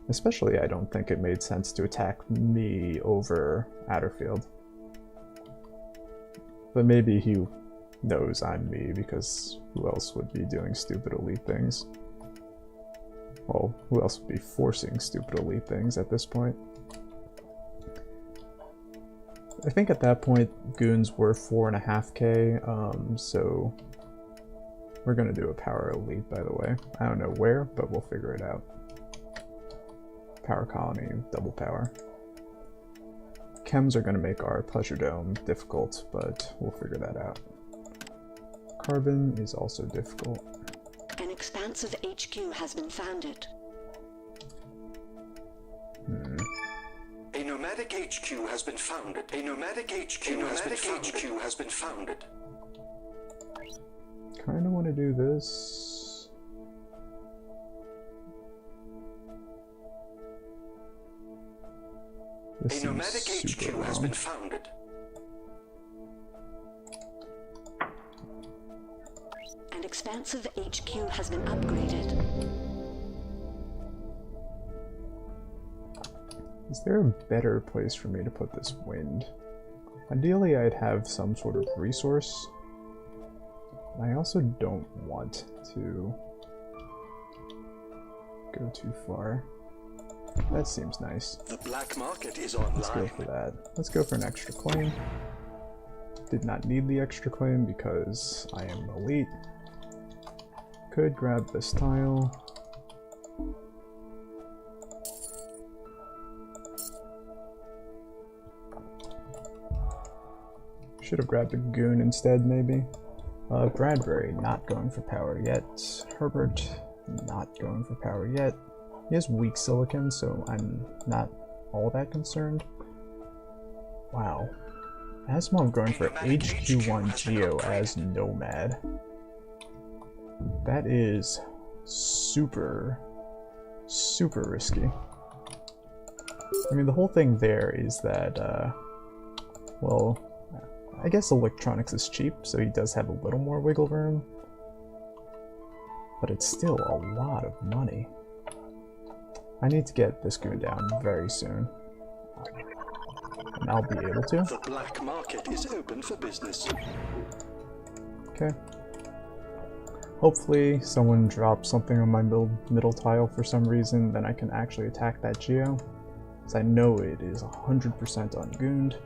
Especially, I don't think it made sense to attack me over Atterfield. But maybe he knows I'm me, because who else would be doing stupid elite things? Well, who else would be forcing stupid elite things at this point? I think at that point, goons were 4.5k, so we're gonna do a power elite, by the way. I don't know where, but we'll figure it out. Power colony, double power. Chems are gonna make our pleasure dome difficult, but we'll figure that out. Carbon is also difficult. An expansive HQ has been founded. A nomadic HQ has been founded. A nomadic HQ has been founded. Kinda wanna do this. This A nomadic HQ has been founded. An expansive HQ has been upgraded. Is there a better place for me to put this wind? Ideally, I'd have some sort of resource. I also don't want to go too far. That seems nice. The black market is online. Let's go for that. Let's go for an extra claim. Did not need the extra claim because I am elite. Could grab this tile. Should have grabbed a goon instead, maybe. Bradbury, not going for power yet. Herbert, not going for power yet. He has weak silicon, so I'm not all that concerned. Wow. Asimov going for HQ1 Geo as Nomad. That is super, super risky. I mean, the whole thing there is that, well, I guess electronics is cheap, so he does have a little more wiggle room. But it's still a lot of money. I need to get this goon down very soon. And I'll be able to. The black market is open for business. Okay. Hopefully someone drops something on my middle tile for some reason, then I can actually attack that Geo. Because I know it is 100% ungooned.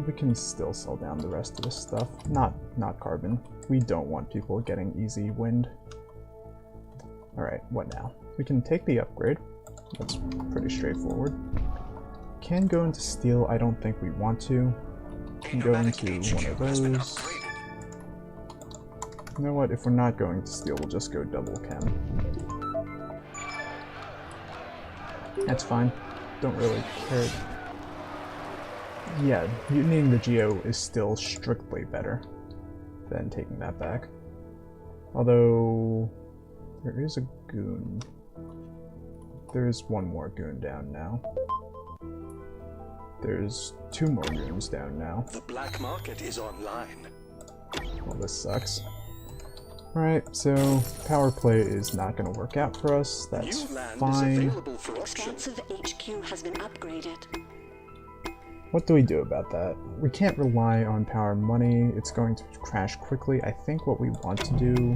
We can still sell down the rest of this stuff. Not carbon. We don't want people getting easy wind. Alright, what now? We can take the upgrade. That's pretty straightforward. Can go into steel. I don't think we want to. Can go into one of those. You know what? If we're not going to steel, we'll just go double chem. That's fine. Don't really care. Yeah, mutinying the Geo is still strictly better than taking that back. Although, there is a goon. There is one more goon down now. There's 2 more goons down now. The black market is online. Well, this sucks. Alright, so power play is not going to work out for us. That's fine. Expansive HQ has been upgraded. What do we do about that? We can't rely on power money. It's going to crash quickly. I think what we want to do...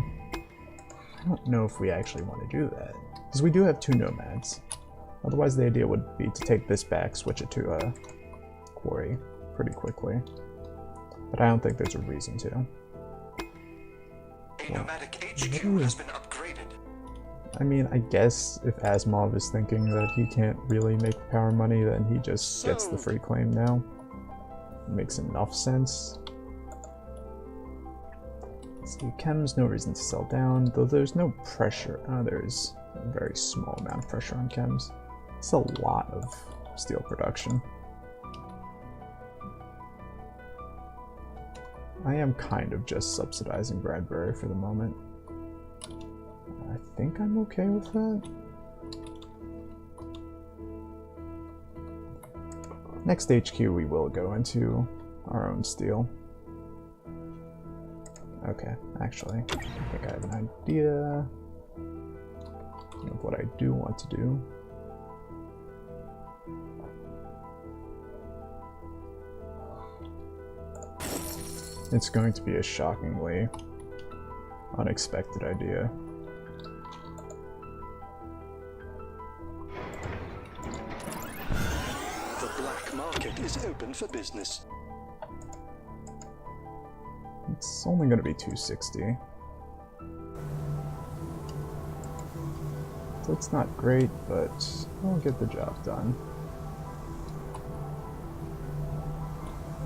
I don't know if we actually want to do that. Because we do have 2 nomads. Otherwise the idea would be to take this back, switch it to a quarry pretty quickly. But I don't think there's a reason to. A nomadic HQ has been upgraded. I mean, I guess if Asimov is thinking that he can't really make power money, then he just gets the free claim now. It makes enough sense. See, chems, no reason to sell down, though there's no pressure. There's a very small amount of pressure on chems. It's a lot of steel production. I am kind of just subsidizing Bradbury for the moment. I think I'm okay with that. Next HQ we will go into our own steel. Okay, actually, I think I have an idea. Speaking of what I do want to do, it's going to be a shockingly unexpected idea. The black market is open for business. It's only going to be 260. So it's not great, but I'll get the job done.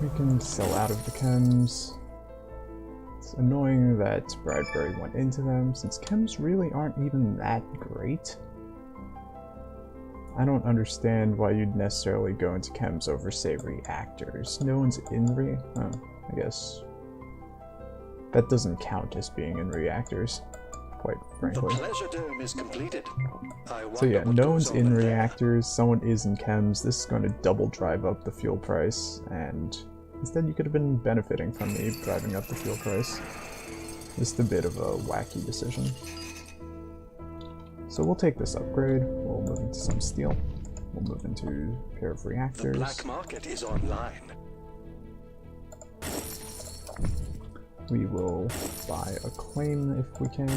We can sell out of the chems. It's annoying that Bradbury went into them, since chems really aren't even that great. I don't understand why you'd necessarily go into chems over, say, reactors. No one's in I guess that doesn't count as being in reactors, quite frankly. The pleasure dome is completed. So yeah, no one's in reactors, someone is in chems. This is going to double drive up the fuel price, and instead you could have been benefiting from me driving up the fuel price. Just a bit of a wacky decision. So we'll take this upgrade, we'll move into some steel, we'll move into a pair of reactors. The black market is online. We will buy a claim if we can.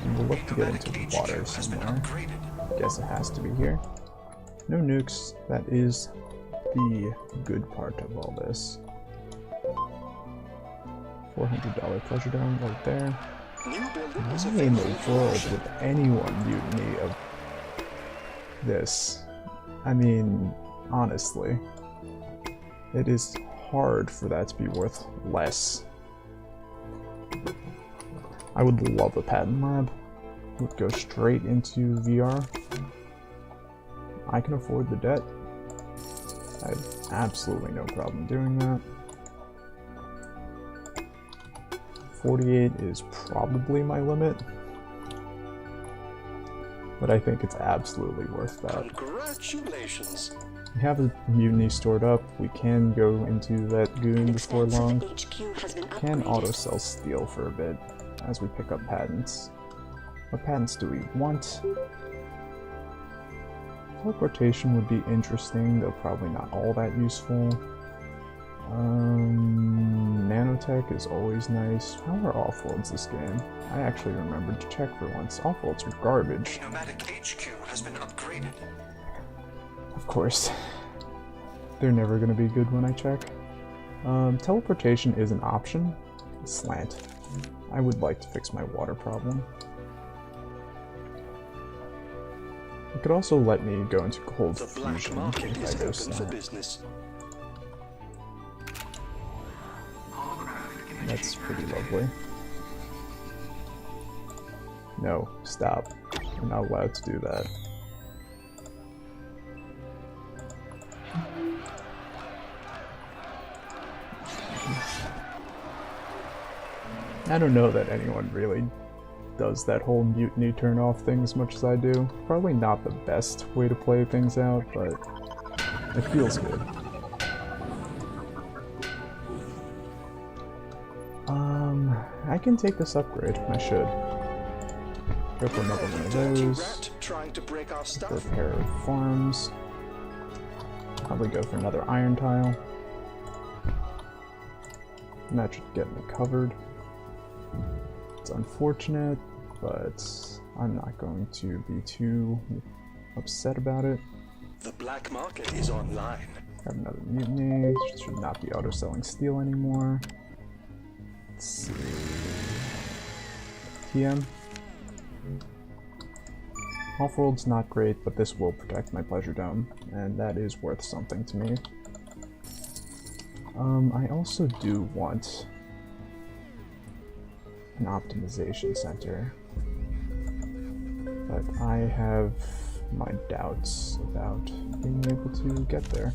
And we'll look to get into the water somewhere. Guess it has to be here. No nukes, that is the good part of all this. $400 pleasure dome right there. Why in the world would anyone mutiny of this? I mean, honestly, it is hard for that to be worth less. I would love a patent lab. It would go straight into VR. I can afford the debt. I have absolutely no problem doing that. 48 is probably my limit, but I think it's absolutely worth that. Congratulations! We have a mutiny stored up. We can go into that goon before long. Can auto sell steel for a bit as we pick up patents. What patents do we want? Teleportation would be interesting, though probably not all that useful. Nanotech is always nice. How are Offworlds this game? I actually remembered to check for once. Offworlds are garbage. Nomadic HQ has been upgraded. Of course. They're never going to be good when I check. Teleportation is an option. Slant. I would like to fix my water problem. It could also let me go into cold fusion if I go slant. That's pretty lovely. No, stop. You're not allowed to do that. I don't know that anyone really does that whole mutiny turn off thing as much as I do. Probably not the best way to play things out, but it feels good. I can take this upgrade. I should. Go for another one of those. For a pair of farms. Probably go for another iron tile. And that should get me covered. It's unfortunate, but I'm not going to be too upset about it. The black market is online. Have another mutiny. Should not be auto-selling steel anymore. Let's see. TM. Offworld's not great, but this will protect my pleasure dome, and that is worth something to me. I also do want an optimization center, but I have my doubts about being able to get there.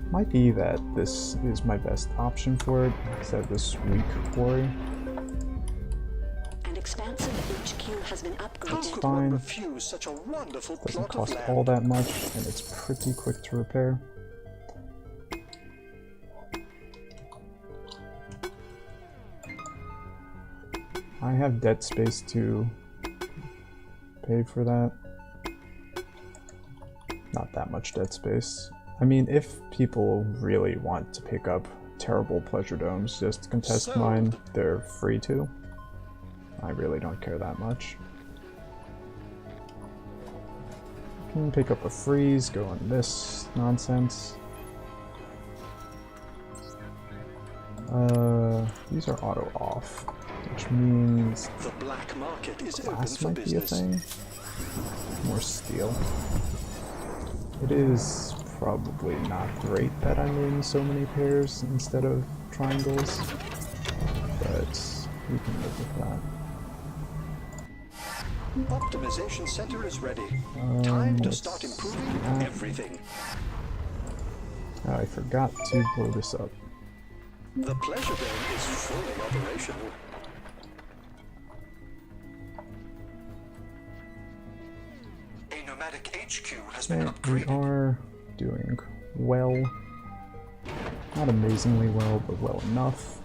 Might be that this is my best option for it, instead of this weak quarry. An expansive HQ has been upgraded. It's fine. Doesn't cost all that much, and it's pretty quick to repair. I have debt space to pay for that. Not that much debt space. I mean, if people really want to pick up terrible pleasure domes just to contest mine, they're free to. I really don't care that much. Can pick up a freeze, go on this nonsense. These are auto off, which means the black market is open glass for might be a business. thing. More steel. It is probably not great that I'm in so many pairs instead of triangles, but we can live with that. Optimization center is ready. Time to start improving everything. Oh, I forgot to blow this up. The pleasure dome is fully operational. A nomadic HQ has been Okay, we upgraded. are doing well. Not amazingly well, but well enough.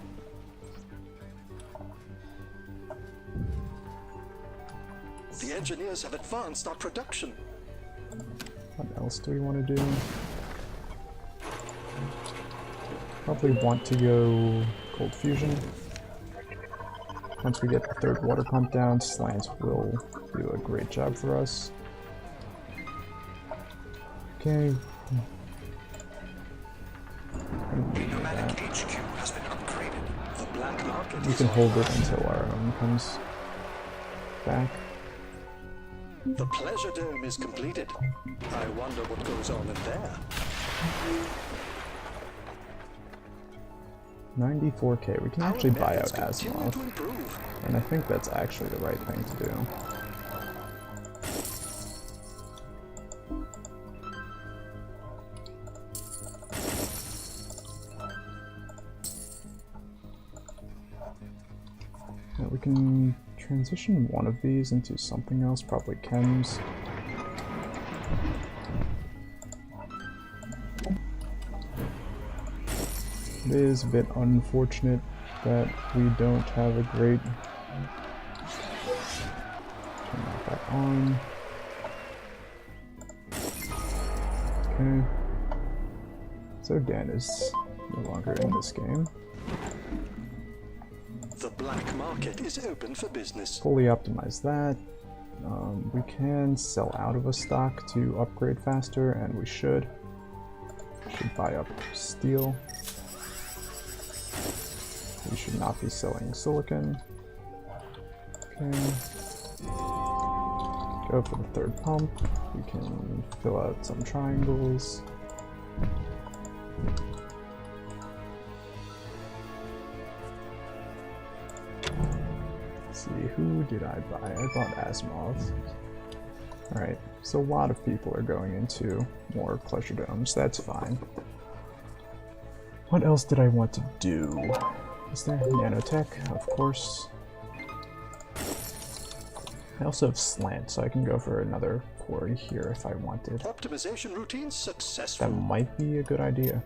The engineers have advanced our production. What else do we want to do? Probably want to go cold fusion. Once we get the third water pump down, Slant will do a great job for us. Okay. Nomadic HQ has been upgraded. The black market We is can hold it online. until our own comes back. The pleasure dome is completed. I wonder what goes on in there. 94k. We can actually buy out Methods continue to Asimov, improve. and I think that's actually the right thing to do. Now we can transition one of these into something else, probably chems. It is a bit unfortunate that we don't have a great... Turn that back on. Okay. So Dan is no longer in this game. The black market is open for business. Fully optimize that. We can sell out of a stock to upgrade faster, and we should. Should buy up steel. We should not be selling silicon. Okay. Go for the third pump. We can fill out some triangles. Let's see, who did I buy? I bought Asimov. Alright, so a lot of people are going into more pleasure domes. That's fine. What else did I want to do? Is there nanotech? Of course. I also have slant, so I can go for another quarry here if I wanted. Optimization routine That successful. might be a good idea.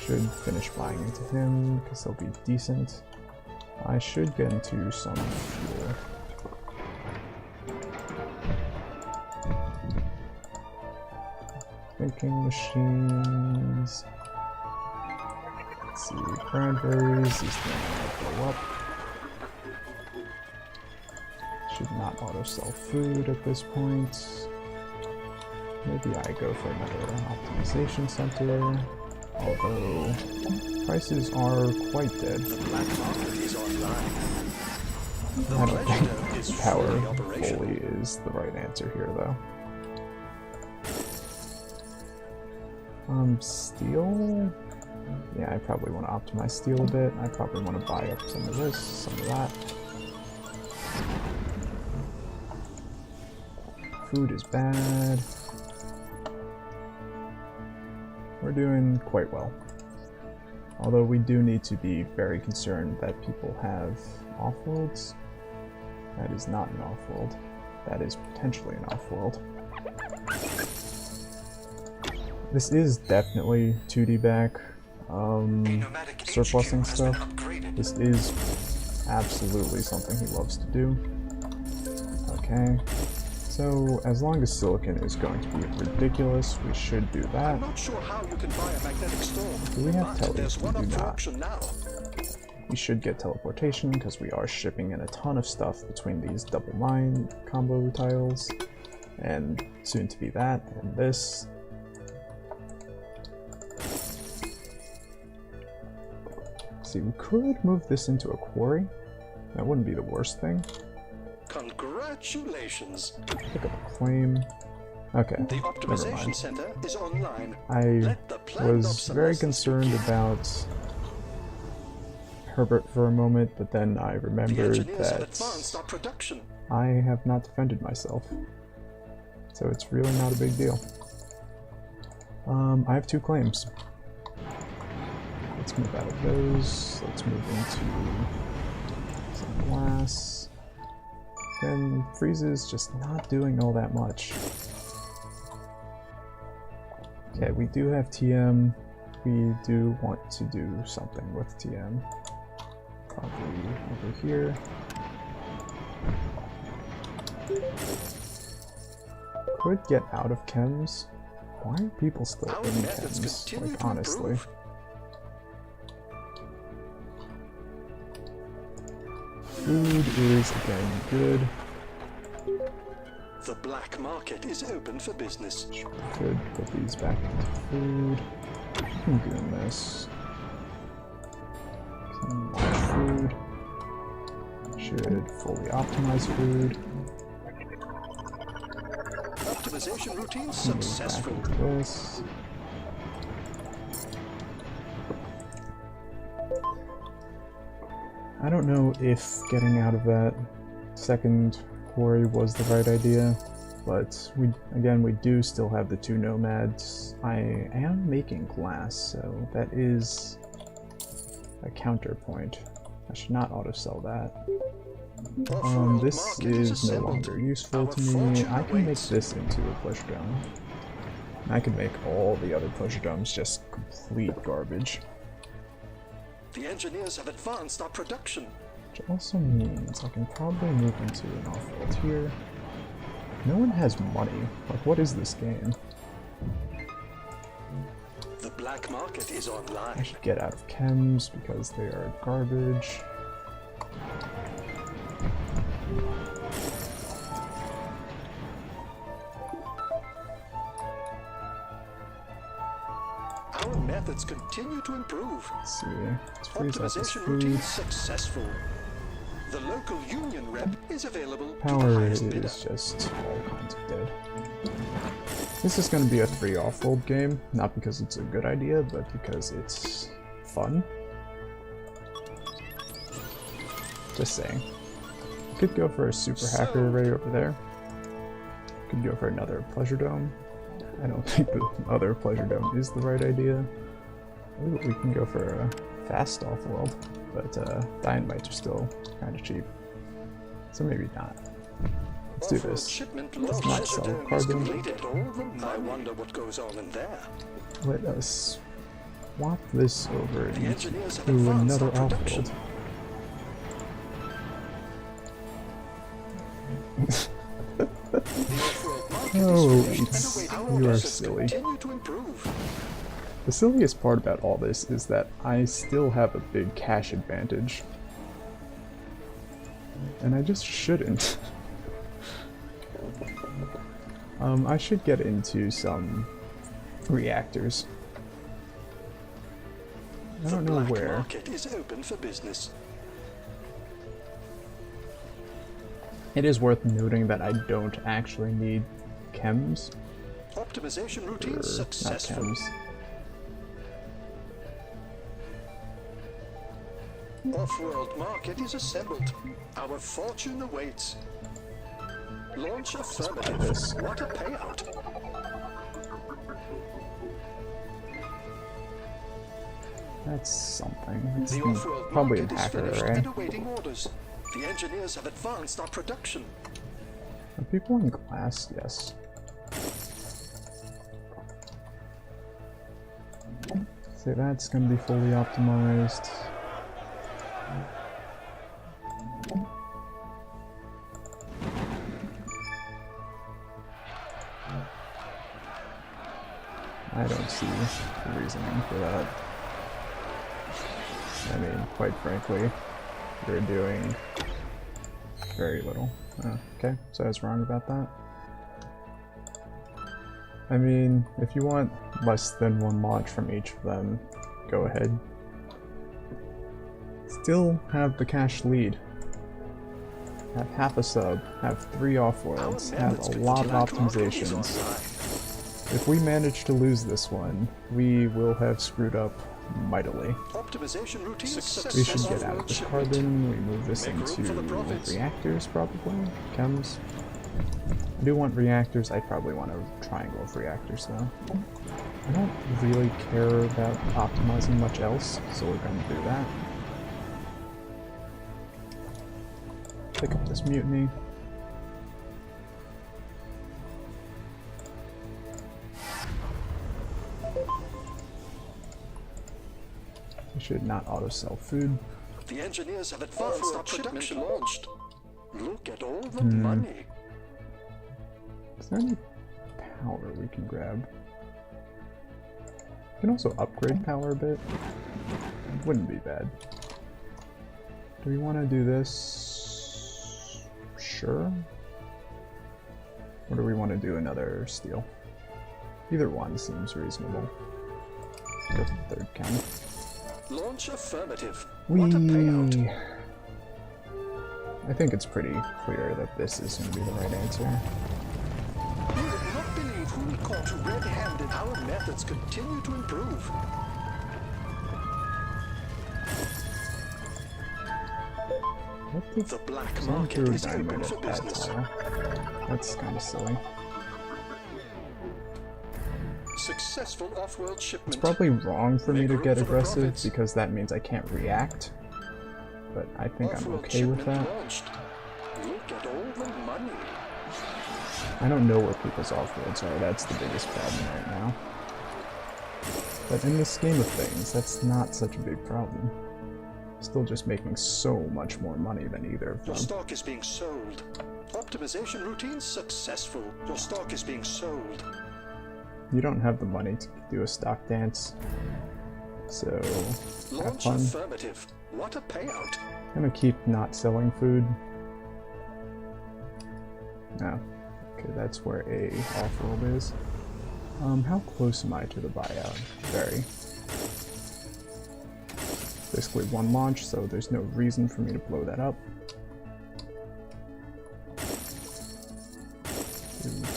Should finish buying into him, because he'll be decent. I should get into some fuel. Making machines. Let's see, cranberries, these things might blow up. Should not auto sell food at this point. Maybe I go for another optimization center. Although prices are quite dead. The black market is online. The I don't pleasure dome think is power fully operational. fully is the right answer here, though. Steel? Yeah, I probably want to optimize steel a bit. I probably want to buy up some of this, some of that. Food is bad. We're doing quite well. Although we do need to be very concerned that people have offworlds. That is not an offworld. That is potentially an offworld. This is definitely 2D back, Nomadic surplusing HQ has been stuff. upgraded. This is absolutely something he loves to do. Okay. So, as long as silicon is going to be ridiculous, we should do that. I'm not sure how you can buy a magnetic storm, Do we have but there's tele? one We up do for not. auction now. We should get teleportation because we are shipping in a ton of stuff between these double mine combo tiles, and soon to be that, and this. See, we could move this into a quarry. That wouldn't be the worst thing. Congratulations. Pick up a claim. Okay, The never optimization mind. center is online. I Let the planned was very obsolescence concerned begin. about Herbert for a moment, but then I The remembered engineers have advanced that our production. I have not defended myself. So it's really not a big deal. I have 2 claims. Let's move out of those. Let's move into some glass. Then freezes just not doing all that much. Okay, we do have TM. We do want to do something with TM. Probably over here. Could get out of chems. Why are people still Our in methods chems? continue Like, to honestly. improve. Food is, again, good. The black market is open for business. Could put these back into food. I'm doing this. Some more food. Should fully optimize food. Optimization routine Move successful. back into this. I don't know if getting out of that second quarry was the right idea, but we do still have the 2 nomads. I am making glass, so that is a counterpoint. I should not auto-sell that. Offworld This market is no assembled. longer useful Our to me. fortune I can make awaits. this into a pleasure dome. I can make all the other pleasure domes just complete garbage. The engineers have advanced our production. Which also means I can probably move into an off-world here. No one has money. Like, what is this game? The black market is I online. should get out of chems because they are garbage. Our methods continue to improve. Let's see. Let's freeze out this Optimization food. routine successful. The local union rep is available to the Power highest bidder. is just all kinds of dead. This is going to be a 3 off-world game, not because it's a good idea, but because it's fun. Just saying. Could go for a super hacker array over there. Could go for another pleasure dome. I don't think the other pleasure dome is the right idea. Ooh, we can go for a fast off-world, but dynamites are still kind of cheap. So maybe not. Let's do Offworld this. shipment Let's launch not sell dome is carbon. completed. I wonder what goes on in there. Let us swap this over The engineers have into advanced another our production. off-world. The off-world market Oh, is finished it's- and awaiting you are orders. silly. Continue to improve. The silliest part about all this is that I still have a big cash advantage. And I just shouldn't. I should get into some reactors. I don't know Black where. market is open for business. It is worth noting that I don't actually need chems. Optimization Or routine not successful. chems. Off-world market is assembled. Our fortune awaits. Launch affirmative. this. What a payout. That's something. It's The off-world probably a market is hacker finished array. and awaiting orders. The engineers have advanced our production. Are people in glass? Yes. So that's going to be fully optimized. I don't see the reasoning for that. I mean, quite frankly, you're doing very little. Oh, okay, so I was wrong about that. I mean, if you want less than one launch from each of them, go ahead. Still have the cash lead. Have half a sub, have 3 Offworlds, have a lot of optimizations. If we manage to lose this one, we will have screwed up mightily. Optimization routine We should get out of the carbon, we move this into reactors probably, chems. I do want reactors, I probably want a triangle of reactors though. I don't really care about optimizing much else, so we're going to do that. Pick up this mutiny. I should not auto-sell food. The engineers have advanced our production launched. Look at all the money. Is there any power we can grab? We can also upgrade power a bit. Wouldn't be bad. Do we want to do this? Sure. Or do we want to do another steel? Either one seems reasonable. Go for the third count. Launch affirmative. Whee! What a payout. I think it's pretty clear that this is going to be the right answer. You would not believe who we caught red-handed. Our methods continue to improve. What The black Someone market threw is dynamite open for at that business. tile. That's kind of silly. Successful off-world shipment. It's probably wrong for me Make to room get for the aggressive profits. because that means I can't react. But I think I'm Off-world okay with shipment that. launched. Look at all the money. I don't know where people's offworlds are, that's the biggest problem right now. But in the scheme of things, that's not such a big problem. Still just making so much more money than either of Your them. stock is being sold. Optimization routine successful. Your stock is being sold. You don't have the money to do a stock dance, so have Launch fun. affirmative. What a payout. I'm gonna keep not selling food. No. Okay, that's where a offworld is. How close am I to the buyout? Very. Basically one launch, so there's no reason for me to blow that up. 3, 2, 1.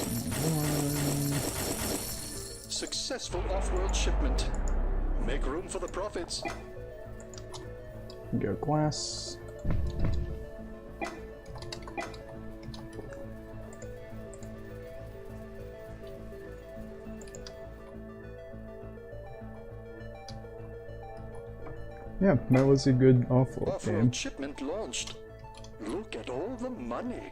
Successful off-world shipment. Make room for the profits. Go glass. Yeah, that was a good offworld game. Off-world shipment launched. Look at all the money.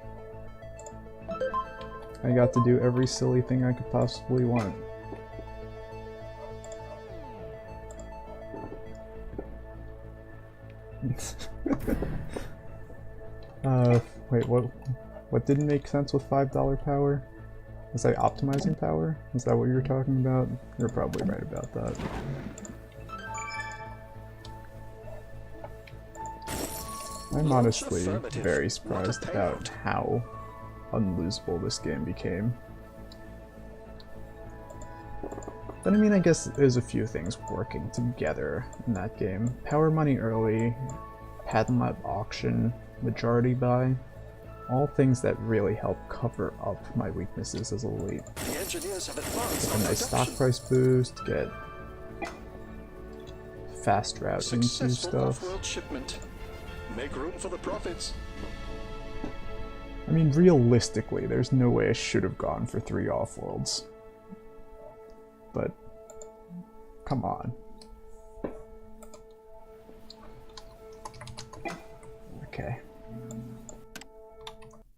I got to do every silly thing I could possibly want. Wait, what didn't make sense with $5 power? Was I optimizing power? Is that what you were talking about? You're probably right about that. I'm honestly very surprised about how unlosable this game became. But I mean, I guess there's a few things working together in that game. Power money early, patent lab auction, majority buy, all things that really help cover up my weaknesses as a elite. The engineers have advanced A nice stock price boost, get fast route into Successful stuff. off-world shipment. Make room for the profits. I mean, realistically, there's no way I should have gone for 3 offworlds. But, come on. Okay.